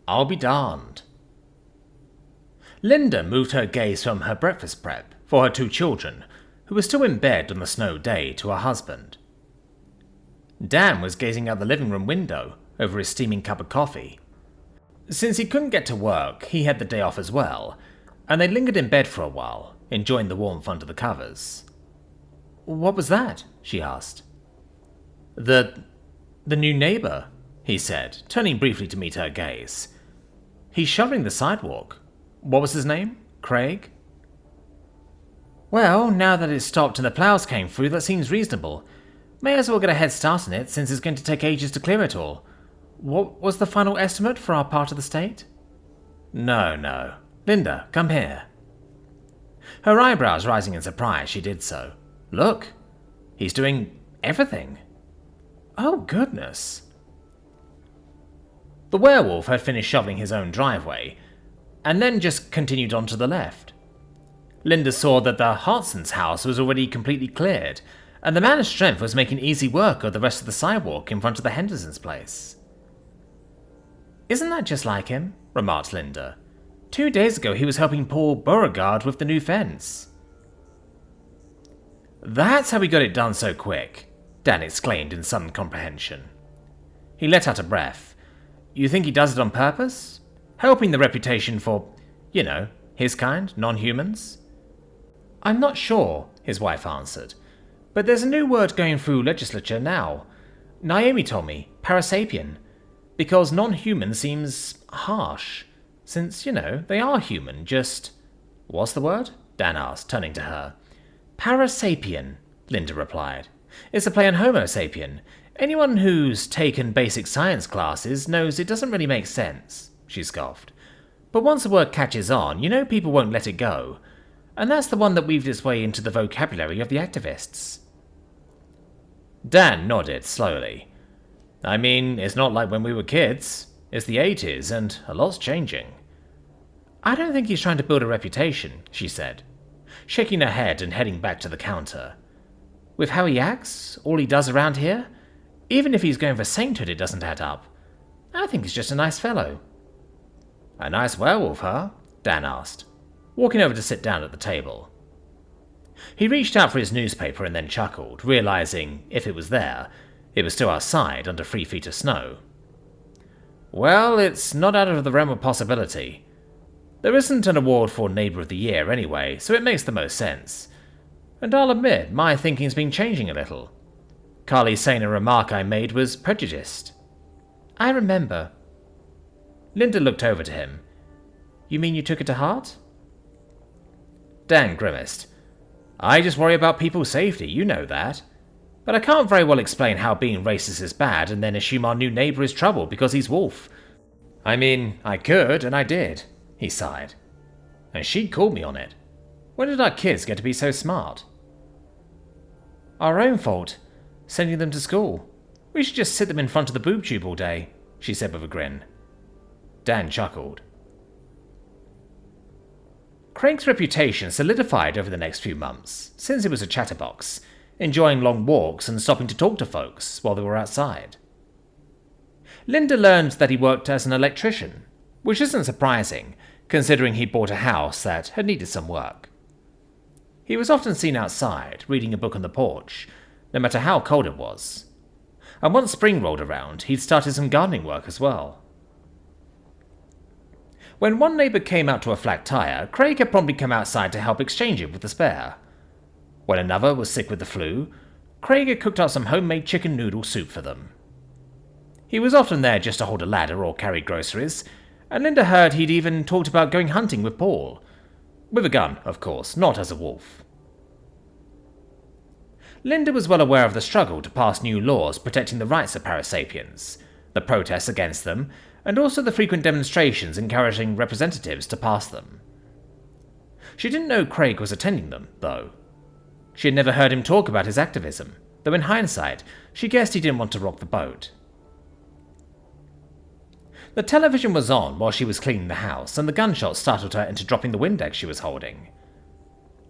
I'll be darned. Linda moved her gaze from her breakfast prep for her 2 children, who were still in bed on the snow day, to her husband. Dan was gazing out the living room window over his steaming cup of coffee. Since he couldn't get to work, he had the day off as well, and they lingered in bed for a while, enjoying the warmth under the covers. "What was that?" she asked. The new neighbour," he said, turning briefly to meet her gaze. "He's shoveling the sidewalk. What was his name? Craig?" "Well, now that it's stopped and the plows came through, that seems reasonable. May as well get a head start on it, since it's going to take ages to clear it all. What was the final estimate for our part of the state?" No. Linda, come here." Her eyebrows rising in surprise, she did so. "Look, he's doing everything." "Oh, goodness." The werewolf had finished shoveling his own driveway, and then just continued on to the left. Linda saw that the Hartson's house was already completely cleared, and the man of strength was making easy work of the rest of the sidewalk in front of the Henderson's place. "Isn't that just like him?" remarked Linda. 2 days ago he was helping Paul Beauregard with the new fence." "That's how we got it done so quick," Dan exclaimed in sudden comprehension. He let out a breath. "You think he does it on purpose? Helping the reputation for, his kind, non-humans?" "I'm not sure," his wife answered. "But there's a new word going through legislature now. Naomi told me, parasapien. Because non-human seems harsh. Since, they are human, just..." "What's the word?" Dan asked, turning to her. "Parasapien," Linda replied. "It's a play on Homo sapien. Anyone who's taken basic science classes knows it doesn't really make sense," she scoffed. "But once a word catches on, people won't let it go. And that's the one that weaved its way into the vocabulary of the activists." Dan nodded slowly. "I mean, it's not like when we were kids. It's the 80s, and a lot's changing." "I don't think he's trying to build a reputation," she said, shaking her head and heading back to the counter. "With how he acts, all he does around here, even if he's going for sainthood, it doesn't add up. I think he's just a nice fellow." "A nice werewolf, huh?" Dan asked, walking over to sit down at the table. He reached out for his newspaper and then chuckled, realizing, if it was there, it was still outside under 3 feet of snow. "Well, it's not out of the realm of possibility. There isn't an award for Neighbour of the Year anyway, so it makes the most sense. And I'll admit, my thinking's been changing a little. Carly saying a remark I made was prejudiced." "I remember." Linda looked over to him. "You mean you took it to heart?" Dan grimaced. "I just worry about people's safety, you know that. But I can't very well explain how being racist is bad and then assume our new neighbour is trouble because he's wolf. I mean, I could, and I did," he sighed. "And she called me on it. When did our kids get to be so smart?" "Our own fault, sending them to school. We should just sit them in front of the boob tube all day," she said with a grin. Dan chuckled. Craig's reputation solidified over the next few months, since he was a chatterbox, enjoying long walks and stopping to talk to folks while they were outside. Linda learned that he worked as an electrician, which isn't surprising, considering he bought a house that had needed some work. He was often seen outside, reading a book on the porch, no matter how cold it was. And once spring rolled around, he'd started some gardening work as well. When one neighbour came out to a flat tyre, Craig had promptly come outside to help exchange it with the spare. When another was sick with the flu, Craig had cooked up some homemade chicken noodle soup for them. He was often there just to hold a ladder or carry groceries, and Linda heard he'd even talked about going hunting with Paul. With a gun, of course, not as a wolf. Linda was well aware of the struggle to pass new laws protecting the rights of parasapiens, the protests against them, and also the frequent demonstrations encouraging representatives to pass them. She didn't know Craig was attending them, though. She had never heard him talk about his activism, though in hindsight, she guessed he didn't want to rock the boat. The television was on while she was cleaning the house, and the gunshot startled her into dropping the Windex she was holding.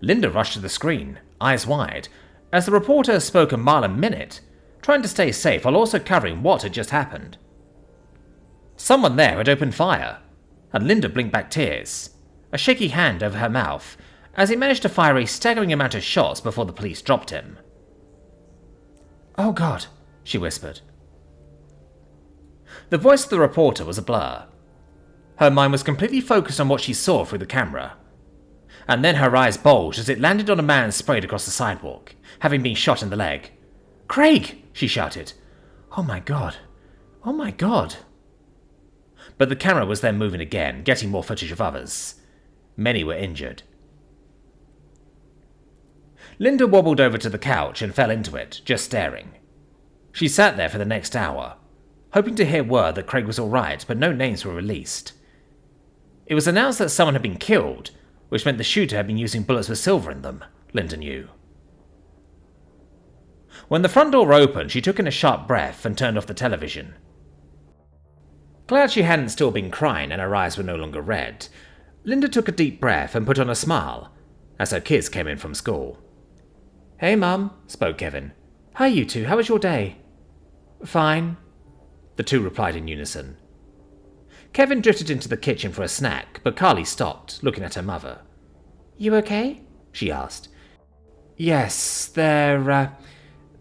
Linda rushed to the screen, eyes wide, as the reporter spoke a mile a minute, trying to stay safe while also covering what had just happened. Someone there had opened fire, and Linda blinked back tears, a shaky hand over her mouth, as he managed to fire a staggering amount of shots before the police dropped him. "Oh God," she whispered. The voice of the reporter was a blur. Her mind was completely focused on what she saw through the camera. And then her eyes bulged as it landed on a man sprayed across the sidewalk, having been shot in the leg. "Craig!" she shouted. "Oh my God. Oh my God." But the camera was then moving again, getting more footage of others. Many were injured. Linda wobbled over to the couch and fell into it, just staring. She sat there for the next hour, hoping to hear word that Craig was alright, but no names were released. It was announced that someone had been killed, which meant the shooter had been using bullets with silver in them, Linda knew. When the front door opened, she took in a sharp breath and turned off the television. Glad she hadn't still been crying and her eyes were no longer red, Linda took a deep breath and put on a smile as her kids came in from school. "Hey, Mum," spoke Kevin. "Hi, you two. How was your day?" "Fine," the two replied in unison. Kevin drifted into the kitchen for a snack, but Carly stopped, looking at her mother. "You okay?" she asked. "Yes, there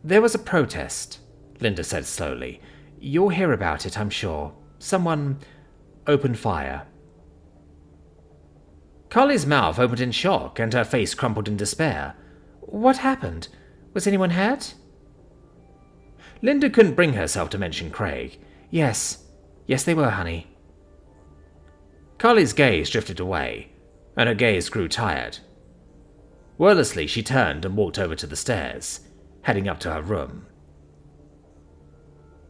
was a protest," Linda said slowly. "You'll hear about it, I'm sure. Someone opened fire." Carly's mouth opened in shock and her face crumpled in despair. "What happened? Was anyone hurt?" Linda couldn't bring herself to mention Craig. Yes, they were, honey." Carly's gaze drifted away, and her gaze grew tired. Wordlessly, she turned and walked over to the stairs, heading up to her room.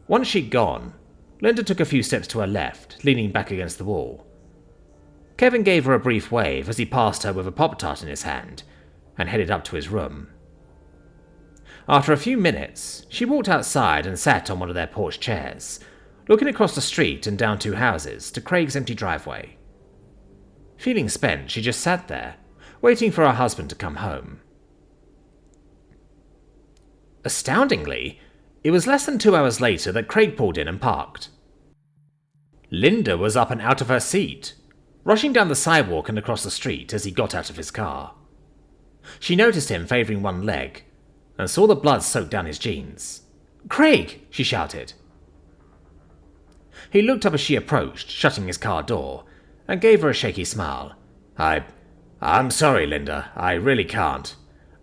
Once she'd gone, Linda took a few steps to her left, leaning back against the wall. Kevin gave her a brief wave as he passed her with a Pop-Tart in his hand, and headed up to his room. After a few minutes, she walked outside and sat on one of their porch chairs, looking across the street and down two houses to Craig's empty driveway. Feeling spent, she just sat there, waiting for her husband to come home. Astoundingly, it was less than 2 hours later that Craig pulled in and parked. Linda was up and out of her seat, rushing down the sidewalk and across the street as he got out of his car. She noticed him favouring one leg, and saw the blood soak down his jeans. "Craig!" she shouted. He looked up as she approached, shutting his car door, and gave her a shaky smile. I'm sorry, Linda. I really can't."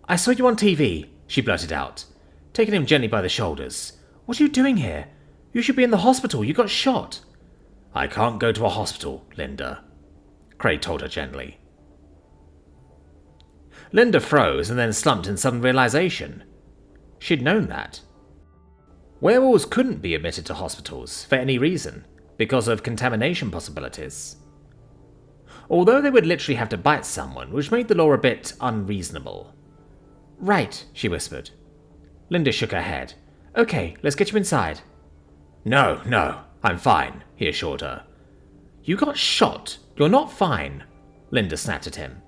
"I saw you on TV," she blurted out, taking him gently by the shoulders. "What are you doing here? You should be in the hospital. You got shot." "I can't go to a hospital, Linda," Craig told her gently. Linda froze and then slumped in sudden realization. She'd known that. Werewolves couldn't be admitted to hospitals for any reason, because of contamination possibilities. Although they would literally have to bite someone, which made the law a bit unreasonable. "Right," she whispered. Linda shook her head. "Okay, let's get you inside." No, I'm fine," he assured her. "You got shot. You're not fine," Linda snapped at him,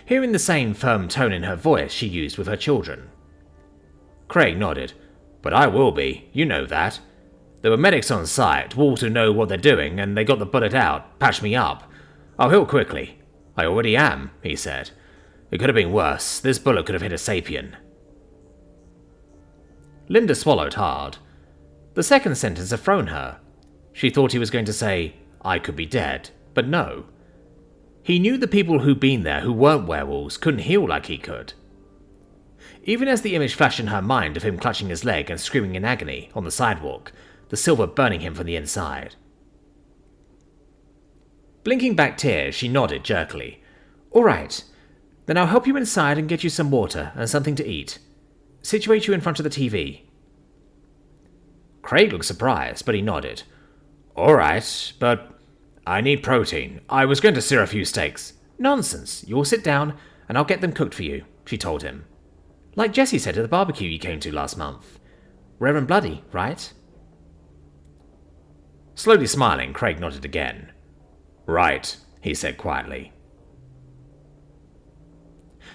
hearing the same firm tone in her voice she used with her children. Craig nodded. "But I will be, you know that. There were medics on site, wolves who know what they're doing, and they got the bullet out, patched me up. I'll heal quickly. I already am," he said. "It could have been worse. This bullet could have hit a sapien." Linda swallowed hard. The second sentence had thrown her. She thought he was going to say, "I could be dead," but no. He knew the people who'd been there who weren't werewolves couldn't heal like he could. Even as the image flashed in her mind of him clutching his leg and screaming in agony on the sidewalk, the silver burning him from the inside. Blinking back tears, she nodded jerkily. "All right, then I'll help you inside and get you some water and something to eat. Situate you in front of the TV." Craig looked surprised, but he nodded. "All right, but I need protein. I was going to sear a few steaks." "Nonsense. You'll sit down, and I'll get them cooked for you," she told him. "Like Jessie said at the barbecue you came to last month. Rare and bloody, right?" Slowly smiling, Craig nodded again. "Right," he said quietly.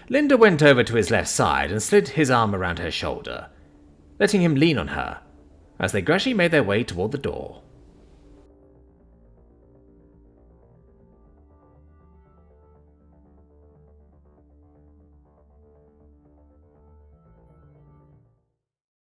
Linda went over to his left side and slid his arm around her shoulder, letting him lean on her as they gradually made their way toward the door.